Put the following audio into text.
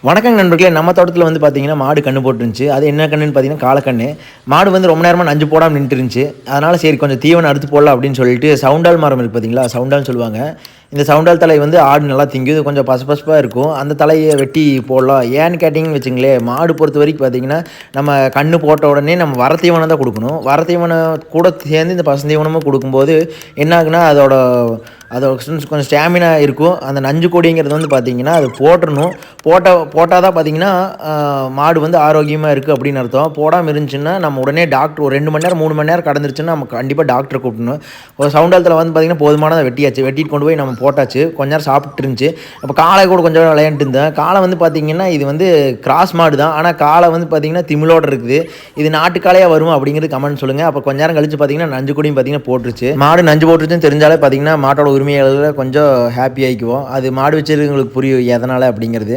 வணக்கங்க நண்பர்களே. நம்ம தோட்டத்தில் வந்து பார்த்தீங்கன்னா, மாடு கன்று போட்டுருந்துச்சு. அது என்ன கன்றுன்னு பார்த்தீங்கன்னா, காளக்கன்னு. மாடு வந்து ரொம்ப நேரமா நஞ்சு போடாம நின்னுட்டுருந்துச்சு. அதனால சரி கொஞ்சம் தீவனம் அறுத்து போடலாம் அப்படின்னு சொல்லிட்டு, சவுண்டால் மரம் இருக்கு பார்த்தீங்களா? சவுண்டால்னு சொல்லுவாங்க. இந்த சவுண்டால் தழை வந்து ஆடு நல்லா திங்கும். இது கொஞ்சம் பசபசப்பா இருக்கும். அந்த தழைய வெட்டி போடலாம். ஏன்னு கேட்டீங்கன்னு வச்சுங்களேன், மாடு பொறுத்தவரைக்கும் பார்த்தீங்கன்னா, நம்ம கன்று போட்ட உடனே நம்ம வர தீவனம் தான் குடுக்கணும். வர தீவனம் கூட சேர்ந்து இந்த பசுந்தீவனமும் குடுக்கும்போது என்ன ஆகுன்னா, அதோட அதோட கொஞ்சம் ஸ்டாமினா இருக்கும். அந்த நஞ்சு கொடிங்கிறது வந்து பார்த்தீங்கன்னா, அது போட்டுறணும். போட்டா தான் பார்த்தீங்கன்னா, மாடு வந்து ஆரோக்கியமா இருக்கு அப்படின்னு அர்த்தம். போடாம இருந்துச்சுன்னா, நம்ம உடனே டாக்டர் ஒரு 2 மணி நேரம், 3 மணி நேரம் கடந்துருச்சுன்னா, நம்ம கண்டிப்பா டாக்டர கூப்பிடணும். ஒரு சவுண்டாலத்துல வந்து பார்த்தீங்கன்னா, போதுமானத வெட்டியாச்சு. வெட்டிட்டு கொண்டு போய் நம்ம போட்டாச்சு. கொஞ்ச நேரம் சாப்பிட்டு இருந்துச்சு. அப்ப காளை கூட கொஞ்சம் நேரம் விளையாண்டுட்டு இருந்தேன். காளை வந்து பார்த்தீங்கன்னா, இது வந்து கிராஸ் மாடு தான். ஆனா காளை வந்து பார்த்தீங்கன்னா, திமிலோட இருக்குது. இது நாட்டு காளையா வருமா அப்படிங்கிறது கமெண்ட் சொல்லுங்க. அப்ப கொஞ்ச நேரம் கழிச்சு பார்த்தீங்கன்னா, நஞ்சு கொடியும் பார்த்தீங்கன்னா போட்டுருச்சு. மாடு நஞ்சு போட்டுருச்சுன்னு தெரிஞ்சாலே பார்த்தீங்கன்னா, மாட்டோட உரிமையாளர்கள் கொஞ்சம் ஹேப்பி ஆயிக்குவோம். அது மாடு வச்சிருக்கவங்களுக்கு புரியும் எதனால அப்படிங்கிறது.